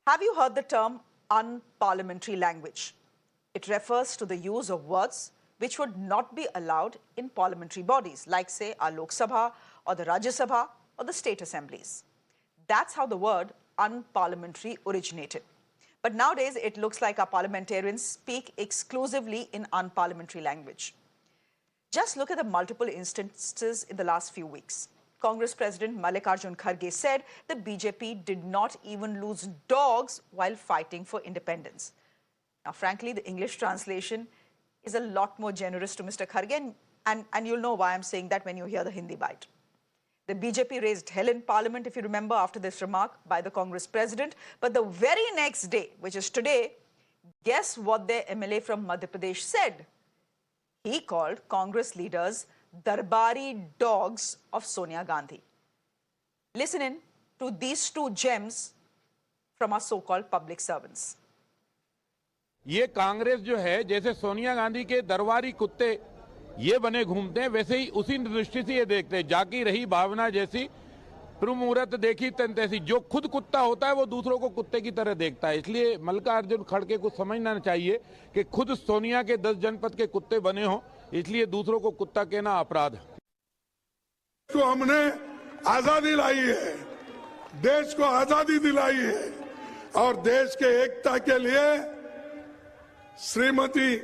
Have you heard the term unparliamentary language? It refers to the use of words which would not be allowed in parliamentary bodies, like say our Lok Sabha or the Rajya Sabha or the state assemblies. That's how the word unparliamentary originated. But nowadays, it looks like our parliamentarians speak exclusively in unparliamentary language. Just look at the multiple instances in the last few weeks. Congress President Mallikarjun Kharge said the BJP did not even lose dogs while fighting for independence. Now, frankly, the English translation is a lot more generous to Mr. Kharge, and you'll know why I'm saying that when you hear the Hindi bite. The BJP raised hell in Parliament, if you remember, after this remark by the Congress President. But the very next day, which is today, guess what their MLA from Madhya Pradesh said? He called Congress leaders Darbari dogs of Sonia Gandhi. Listen in to these two gems from our so-called public servants. ये कांग्रेस जो है, जैसे सोनिया गांधी के दरबारी कुत्ते ये बने घूमते हैं, वैसे ही उसी दृष्टि से ये देखते हैं। जाकी रही भावना जैसी, प्रमुहूर्त देखी तन तैसी। जो खुद कुत्ता होता है वो दूसरों को कुत्ते की तरह देखता है। इसलिए मल्लिकार्जुन खड़गे को समझना चाहिए कि खुद सोनिया के 10 जनपद के कुत्ते बने हों, इसलिए दूसरों को कुत्ता कहना अपराध है। तो हमने आजादी लाई है, देश को आजादी दिलाई है और देश के एकता के लिए श्रीमती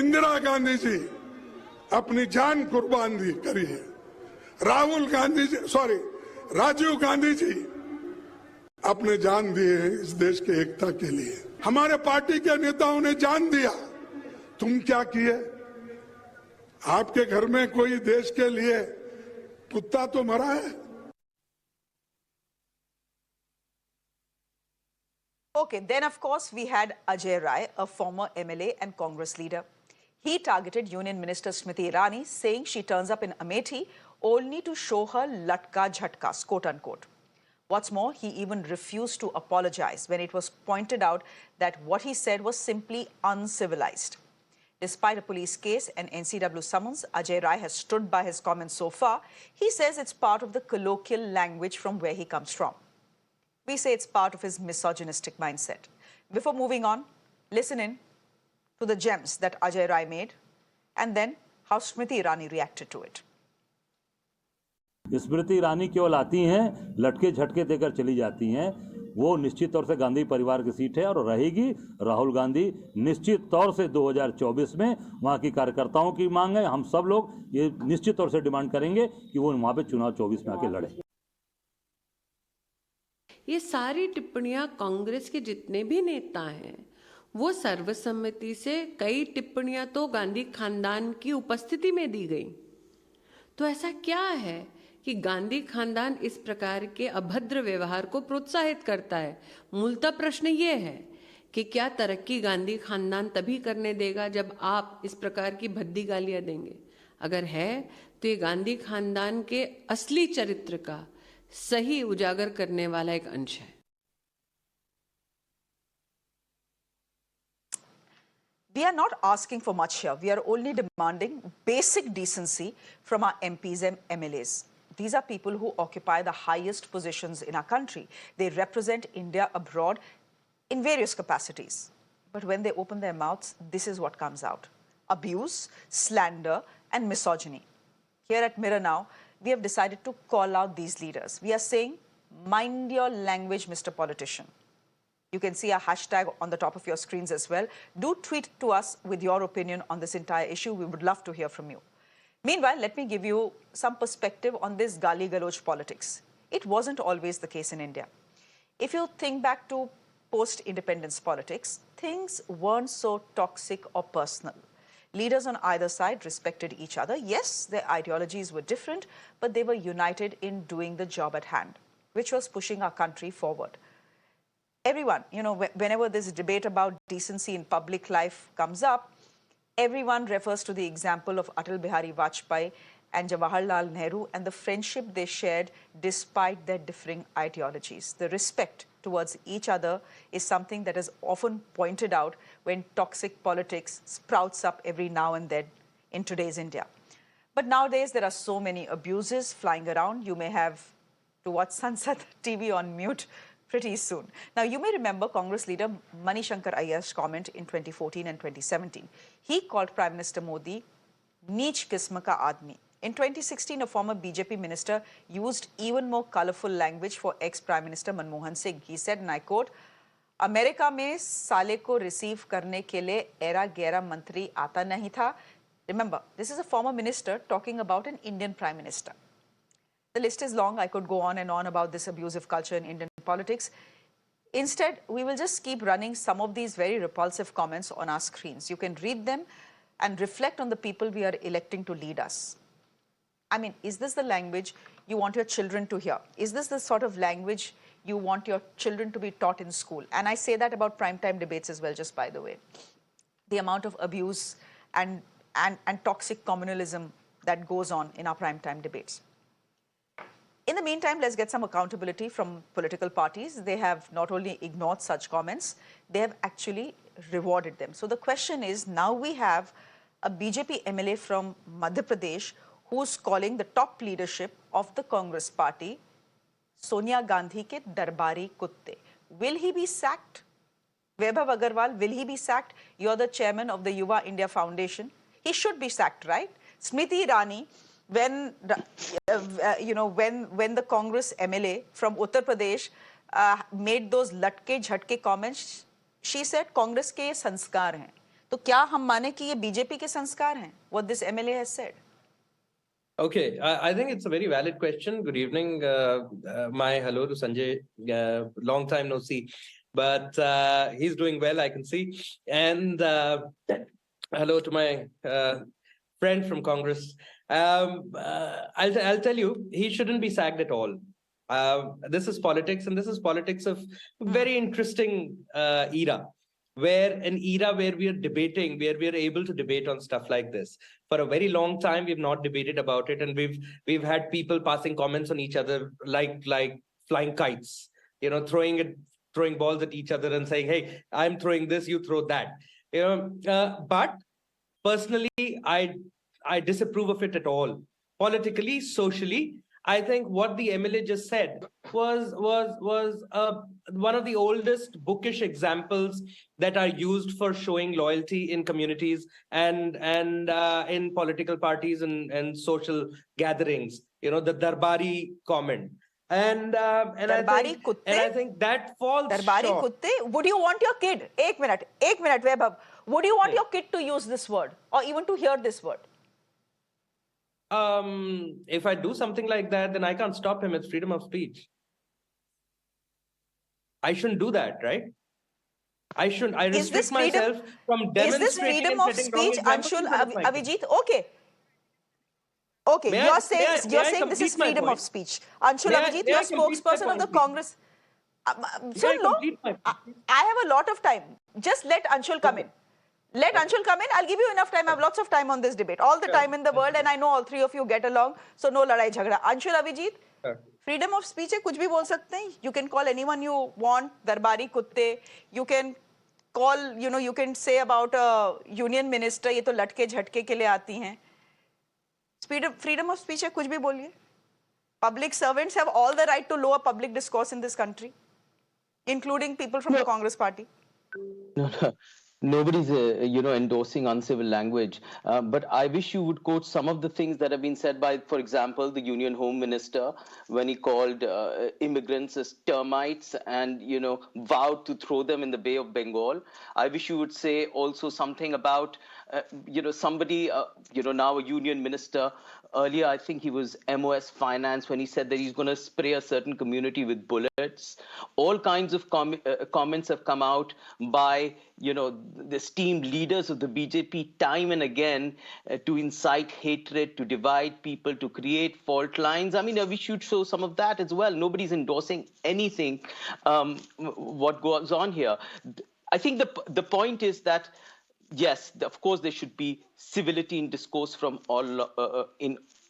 इंदिरा गांधी जी अपनी जान कुर्बान करी है। राजीव गांधी जी अपने जान दिए हैं इस देश के एकता के लिए। हमारे पार्टी के नेताओं ने जान दिया। तुम क्या किए? आपके घर में कोई देश के लिए कुत्ता तो मरा है? Okay, then of course we had Ajay Rai, a former MLA and Congress leader. He targeted Union Minister Smriti Irani, saying she turns up in Amethi only to show her latka jhatkas, quote unquote. What's more, he even refused to apologize when it was pointed out that what he said was simply uncivilized. Despite a police case and NCW summons, Ajay Rai has stood by his comments so far. He says it's part of the colloquial language from where he comes from. We say it's part of his misogynistic mindset. Before moving on, listen in to the gems that Ajay Rai made and then how Smriti Irani reacted to it. Smriti Irani केवल आती हैं, लटके झटके देकर चली जाती हैं। वो निश्चित तौर से गांधी परिवार की सीट है और रहेगी। राहुल गांधी निश्चित तौर से 2024 में वहां की कार्यकर्ताओं की मांग है। हम सब लोग ये निश्चित तौर से डिमांड करेंगे कि वो वहां पे चुनाव 24 में आके लड़े। ये सारी टिप्पणियां कांग्रेस के जितने भी नेता हैं, वो सर्वसम्मति से कई टिप्पणियां तो गांधी खानदान की उपस्थिति में दी गई। तो ऐसा क्या है कि गांधी खानदान इस प्रकार के अभद्र व्यवहार को प्रोत्साहित करता है? मूलतः प्रश्न ये है कि क्या तरक्की गांधी खानदान तभी करने देगा जब आप इस प्रकार की भद्दी गालियां देंगे? अगर है तो ये गांधी खानदान के असली चरित्र का सही उजागर करने वाला एक अंश है। We are not asking for much here. We are only demanding basic decency from our MPs and MLAs. These are people who occupy the highest positions in our country. They represent India abroad in various capacities. But when they open their mouths, this is what comes out: abuse, slander, and misogyny. Here at Mirror Now, we have decided to call out these leaders. We are saying, mind your language, Mr. Politician. You can see our hashtag on the top of your screens as well. Do tweet to us with your opinion on this entire issue. We would love to hear from you. Meanwhile, let me give you some perspective on this gali-galoch politics. It wasn't always the case in India. If you think back to post-independence politics, things weren't so toxic or personal. Leaders on either side respected each other. Yes, their ideologies were different, but they were united in doing the job at hand, which was pushing our country forward. Everyone, whenever this debate about decency in public life comes up, everyone refers to the example of Atal Bihari Vajpayee and Jawaharlal Nehru and the friendship they shared despite their differing ideologies. The respect towards each other is something that is often pointed out when toxic politics sprouts up every now and then in today's India. But nowadays, there are so many abuses flying around. You may have to watch Sansad TV on mute pretty soon. Now, you may remember Congress leader Manishankar Ayyar's comment in 2014 and 2017. He called Prime Minister Modi Neech Kism Ka Aadmi. In 2016, a former BJP minister used even more colorful language for ex-Prime Minister Manmohan Singh. He said, and I quote, America में साले को receive करने के लिए era गैरा मंत्री आता नहीं था. Remember, this is a former minister talking about an Indian Prime Minister. The list is long. I could go on and on about this abusive culture in Indian politics. Instead, we will just keep running some of these very repulsive comments on our screens. You can read them and reflect on the people we are electing to lead us. I mean, is this the language you want your children to hear? Is this the sort of language you want your children to be taught in school? And I say that about primetime debates as well, just by the way. The amount of abuse and toxic communalism that goes on in our primetime debates. In the meantime, let's get some accountability from political parties. They have not only ignored such comments, they have actually rewarded them. So the question is, now we have a BJP MLA from Madhya Pradesh who's calling the top leadership of the Congress party Sonia Gandhi ke Darbari kutte. Will he be sacked? Vaibhav Aggarwal, will he be sacked? You're the chairman of the Yuva India Foundation. He should be sacked, right? Smriti Irani, when when the Congress MLA from Uttar Pradesh made those latke jhatke comments, she said Congress ke ye sanskar hain. तो क्या हम माने कि ये BJP के संस्कार हैं? What this MLA has said. Okay, I think it's a very valid question. Good evening. My hello to Sanjay. Long time no see, but he's doing well, I can see. And hello to my friend from Congress. I'll tell you, he shouldn't be sacked at all. This is politics, and this is politics of very interesting era. Where we are debating, where we are able to debate on stuff like this. For a very long time, we've not debated about it, and we've had people passing comments on each other like flying kites, throwing balls at each other and saying, "Hey, I'm throwing this, you throw that." But personally, I disapprove of it at all. Politically, socially, I think what the MLA just said was one of the oldest bookish examples that are used for showing loyalty in communities and in political parties and social gatherings. The Darbari comment. And I think that falls Darbari short. kutte, would you want your kid? Ek minute, Vaibhav. Would you want your kid to use this word or even to hear this word? If I do something like that, then I can't stop him. It's freedom of speech. I shouldn't do that, right? I restrict myself from demonstrating. Is this freedom of speech, Anshul, Avijit? Okay. You're saying this is freedom of speech. Anshul, Avijit, you're spokesperson of the Congress. Sir, no, I have a lot of time. Just let Anshul come in. Let Anshul come in. I'll give you enough time. I have lots of time on this debate. All the time in the world, and I know all three of you get along. So no ladai jhagda. Anshul, Avijit, freedom of speech है, कुछ भी बोल सकते हैं. You can call anyone you want, Darbari kutte. You can call, you can say about a union minister, ये तो लटके झटके के लिए आती हैं. Freedom of speech है, कुछ भी बोलिए. Public servants have all the right to lower public discourse in this country, including people from the Congress party. No. Nobody's, endorsing uncivil language. But I wish you would quote some of the things that have been said by, for example, the Union Home Minister when he called immigrants as termites and, vowed to throw them in the Bay of Bengal. I wish you would say also something about, somebody, now a Union Minister. Earlier, I think he was MOS Finance when he said that he's going to spray a certain community with bullets. All kinds of comments have come out by, the esteemed leaders of the BJP time and again to incite hatred, to divide people, to create fault lines. I mean, we should show some of that as well. Nobody's endorsing anything, what goes on here. I think the point is that, yes, of course, there should be civility in discourse from all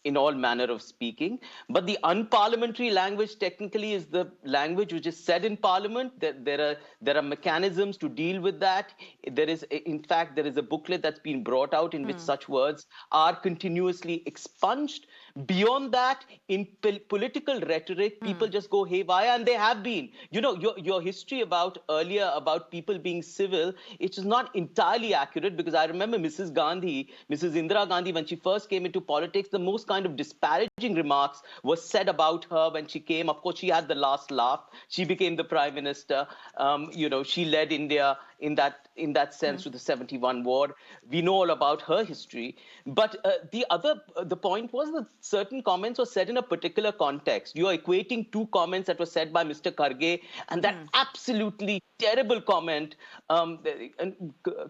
in all manner of speaking. But the unparliamentary language technically is the language which is said in Parliament. There are mechanisms to deal with that. In fact, there is a booklet that's been brought out in which such words are continuously expunged. Beyond that, in political rhetoric, people just go haywire, and they have been. You know, your history about earlier about people being civil, it is not entirely accurate, because I remember Mrs. Indira Gandhi, when she first came into politics, the most kind of disparaging remarks were said about her when she came. Of course, she had the last laugh. She became the prime minister. You know, she led India in that sense to the 71 war. We know all about her history. But the point was that certain comments were said in a particular context. You are equating two comments that were said by Mr. Kharge and that absolutely terrible comment,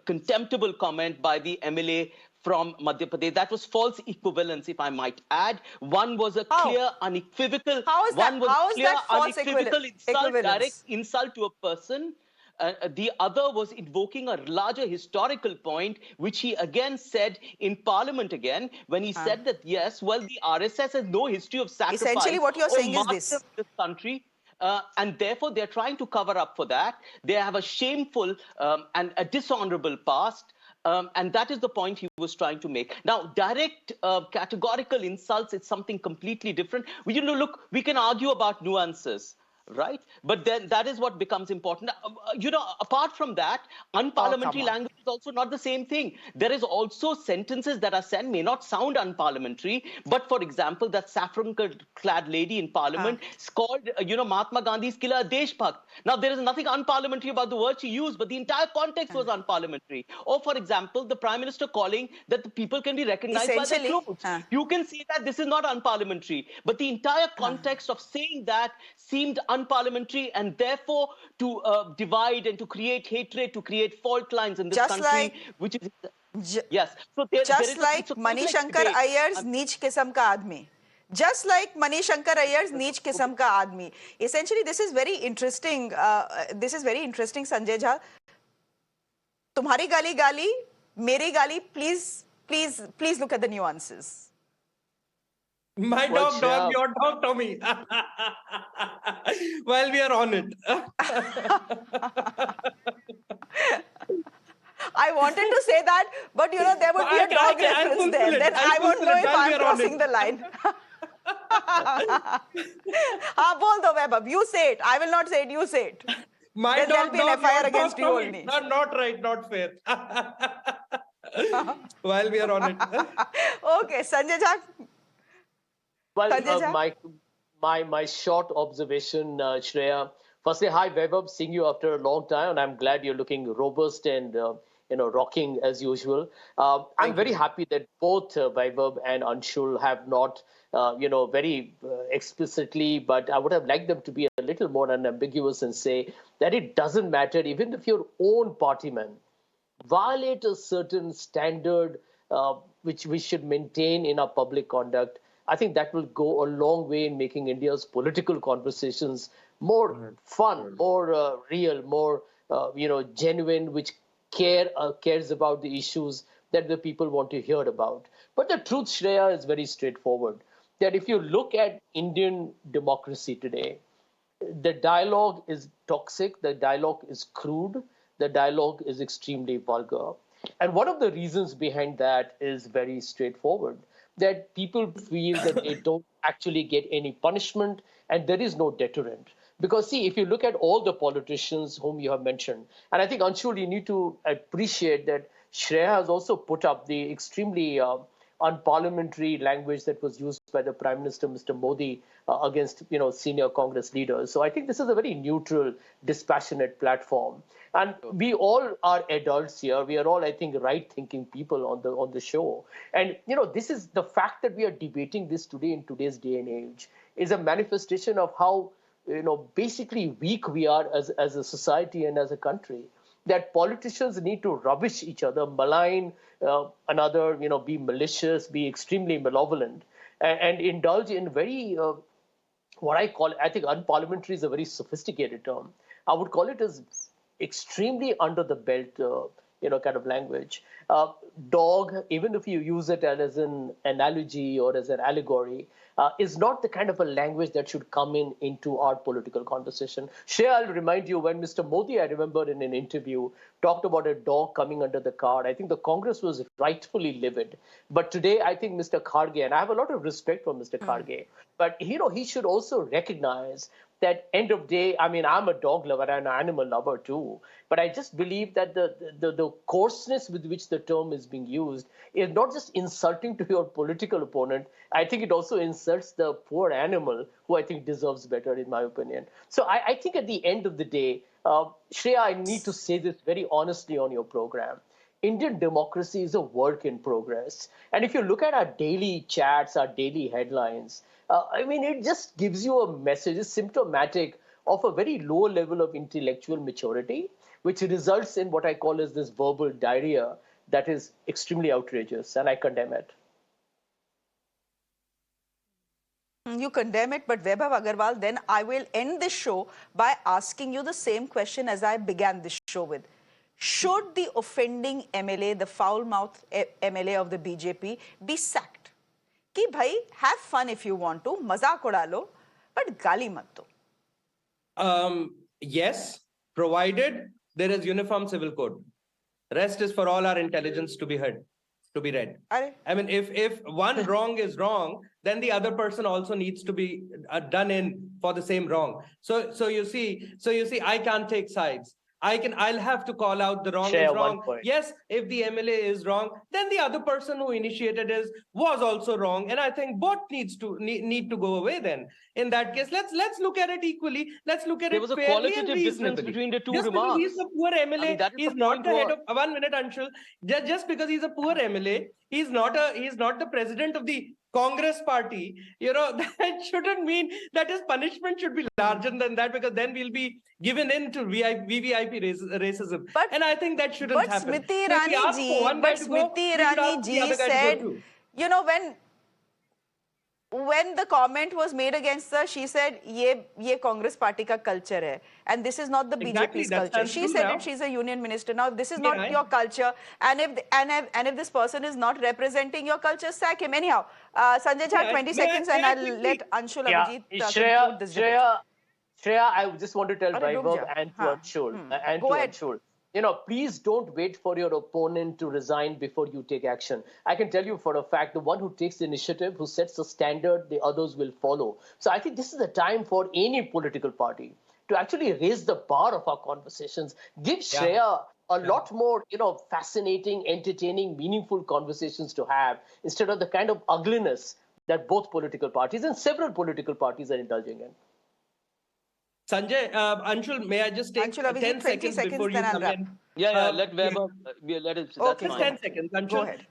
contemptible comment by the MLA from Madhya Pradesh. That was false equivalence, if I might add. One was a clear, unequivocal, insult, direct insult to a person. The other was invoking a larger historical point, which he again said in Parliament again, when he said that, yes, well, the RSS has no history of sacrifice. Essentially, what you're saying is this country. And therefore, they're trying to cover up for that. They have a shameful and a dishonorable past. And that is the point he was trying to make. Now, direct categorical insults is something completely different. You know, look, we can argue about nuances, right? But then that is what becomes important. You know, apart from that, unparliamentary language is also not the same thing. There is also sentences that are said, may not sound unparliamentary, but for example, that saffron-clad lady in parliament is called, you know, Mahatma Gandhi's killer a Deshbhakt. Now, there is nothing unparliamentary about the word she used, but the entire context was unparliamentary. Or, for example, the Prime Minister calling that the people can be recognized by their clothes. You can see that this is not unparliamentary, but the entire context of saying that seemed unparliamentary, and therefore to divide and to create hatred, to create fault lines in this country, which is yes. So just like Manishankar Iyer's नीच किस्म का आदमी. Just like Manishankar Iyer's नीच किस्म का आदमी. Essentially, this is very interesting. Sanjay Jha. तुम्हारी गाली गाली, मेरी गाली. Please look at the nuances. My dog, your dog, Tommy. While we are on it. I wanted to say that, but you know, there would be a dog reference there. Then I won't know if I'm crossing the line. Bol do Vaibhav. You say it. I will not say it. You say it. My then there'll be an FIR against you only. Not right, not fair. While we are on it. Okay, Sanjay Jha. Well, my short observation, Shreya. Firstly, hi Vaibhav, seeing you after a long time, and I'm glad you're looking robust and rocking as usual. I'm very happy that both Vaibhav and Anshul have not, very explicitly, but I would have liked them to be a little more unambiguous and say that it doesn't matter, even if your own partymen violate a certain standard which we should maintain in our public conduct. I think that will go a long way in making India's political conversations more fun, more real, more genuine, which cares about the issues that the people want to hear about. But the truth, Shreya, is very straightforward. That if you look at Indian democracy today, the dialogue is toxic, the dialogue is crude, the dialogue is extremely vulgar. And one of the reasons behind that is very straightforward. That people feel that they don't actually get any punishment and there is no deterrent. Because see, if you look at all the politicians whom you have mentioned, and I think, Anshul, you need to appreciate that Shreya has also put up the extremely unparliamentary language that was used by the Prime Minister, Mr. Modi, against senior Congress leaders. So I think this is a very neutral, dispassionate platform. And we all are adults here. We are all, I think, right-thinking people on the show. And, this is the fact that we are debating this today in today's day and age is a manifestation of how, basically weak we are as a society and as a country. That politicians need to rubbish each other, malign another, be malicious, be extremely malevolent, and indulge in very, I think unparliamentary is a very sophisticated term. I would call it as extremely under the belt kind of language. Dog, even if you use it as an analogy or as an allegory, is not the kind of a language that should come into our political conversation. Shreya, I'll remind you, when Mr. Modi, I remember in an interview, talked about a dog coming under the car, I think the Congress was rightfully livid. But today, I think Mr. Kharge, and I have a lot of respect for Mr. Kharge, but he should also recognize that end of day, I mean, I'm a dog lover and an animal lover too, but I just believe that the coarseness with which the term is being used is not just insulting to your political opponent. I think it also insults the poor animal, who I think deserves better, in my opinion. So I think at the end of the day, Shreya, I need to say this very honestly on your program. Indian democracy is a work in progress. And if you look at our daily chats, our daily headlines, I mean, it just gives you a message, it's symptomatic of a very low level of intellectual maturity, which results in what I call as this verbal diarrhea that is extremely outrageous, and I condemn it. You condemn it, but Vaibhav Aggarwal, then I will end this show by asking you the same question as I began this show with. Should the offending MLA, the foul-mouthed MLA of the BJP, be sacked? कि भाई, have fun if you want to, मजाक उड़ा लो, but गाली मत दो. Yes, provided there is uniform civil code. Rest is for all our intelligence to be heard, to be read. I mean, if one wrong is wrong, then the other person also needs to be done in for the same wrong. So you see, I can't take sides. I'll have to call out the wrong is wrong. Yes, if the MLA is wrong, then the other person who initiated was also wrong. And I think both need to go away then. In that case, let's look at it equally. Let's look at it fairly and reasonably. There was a qualitative difference between the two just remarks. Because he's a poor MLA, he's not the head of 1 minute, Anshul. Just because he's a poor MLA, he's not the president of the Congress party. That shouldn't mean that his punishment should be larger than that, because then we'll be given in to VVIP racism. And I think that shouldn't happen. Smriti Irani ji said, when the comment was made against her, she said, ye Congress party ka culture hai. And this is not the BJP's culture. She said it, she's a union minister. Now, this is not your culture. And if this person is not representing your culture, sack him. Anyhow, Sanjay Jha, 20 seconds, and I'll let Anshul Abhijit conclude this debate. Shreya, I just want to tell Vaibhav and to Anshul, please don't wait for your opponent to resign before you take action. I can tell you for a fact, the one who takes the initiative, who sets the standard, the others will follow. So I think this is the time for any political party to actually raise the bar of our conversations. Give Shreya a lot more, fascinating, entertaining, meaningful conversations to have, instead of the kind of ugliness that both political parties and several political parties are indulging in. Sanjay, Anshul, may I just take 10 seconds before you come in? Let Vaibhav, let it. Just 10 seconds, Anshul. Go ahead.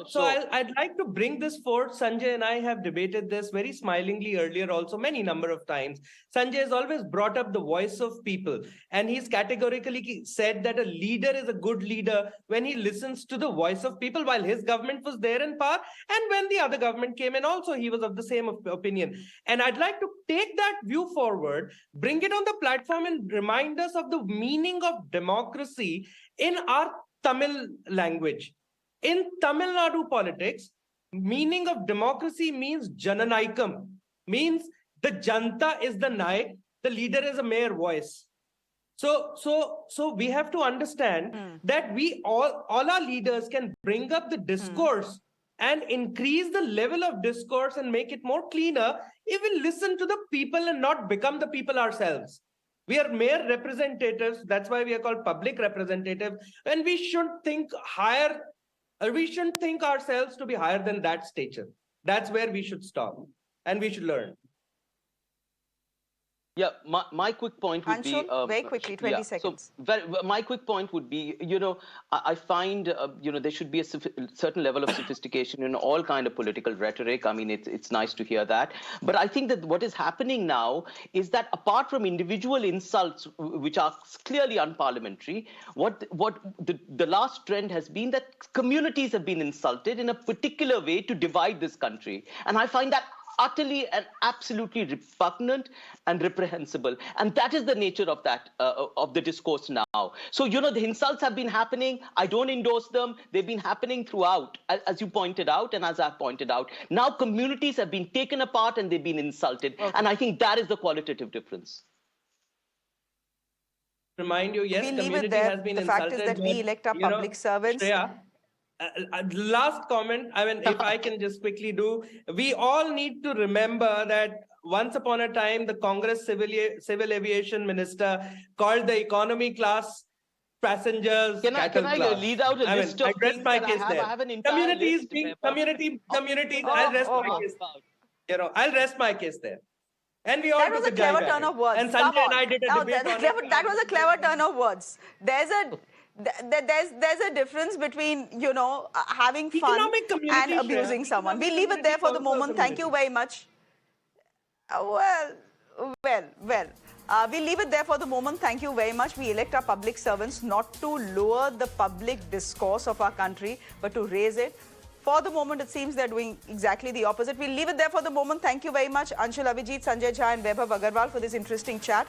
So I'd like to bring this forward. Sanjay and I have debated this very smilingly earlier also, many number of times. Sanjay has always brought up the voice of people, and he's categorically said that a leader is a good leader when he listens to the voice of people, while his government was there in power, and when the other government came in also, he was of the same opinion. And I'd like to take that view forward, bring it on the platform, and remind us of the meaning of democracy in our Tamil language. In Tamil Nadu politics, meaning of democracy means Jananaikam, means the Janta is the Naik, the leader is a mere voice. So we have to understand that we all our leaders can bring up the discourse and increase the level of discourse and make it more cleaner if we listen to the people and not become the people ourselves. We are mere representatives. That's why we are called public representatives. And we shouldn't think higher. We shouldn't think ourselves to be higher than that stature. That's where we should stop, and we should learn. Yeah, my quick point would be... very quickly, 20 seconds. So my quick point would be, I find, there should be a certain level of sophistication in all kind of political rhetoric. I mean, it's nice to hear that. But I think that what is happening now is that apart from individual insults, which are clearly unparliamentary, what the last trend has been that communities have been insulted in a particular way to divide this country. And I find that utterly and absolutely repugnant and reprehensible. And that is the nature of that, of the discourse now. So, you know, the insults have been happening. I don't endorse them. They've been happening throughout, as you pointed out, and as I've pointed out. Now communities have been taken apart and they've been insulted. Okay. And I think that is the qualitative difference. Remind you, yes, we leave community it there. has been the insulted. fact is that we elect our public servants. Shreya, last comment, I mean, if I can just quickly do, we all need to remember that once upon a time, the Congress civil aviation minister called the economy class passengers can I lead out a list of things that I have? I have an entire communities list. Communities, I'll rest my case. You know, I'll rest my case there. And we all that was a clever turn of words. And Sanjay and I did a debate on it. That was a clever turn of words. There's a difference between, you know, having fun and abusing someone. We leave it there for the moment. Thank you very much. Well. We leave it there for the moment. Thank you very much. We elect our public servants not to lower the public discourse of our country, but to raise it. For the moment, it seems they're doing exactly the opposite. We'll leave it there for the moment. Thank you very much, Anshul Avijit, Sanjay Jha and Vaibhav Aggarwal for this interesting chat.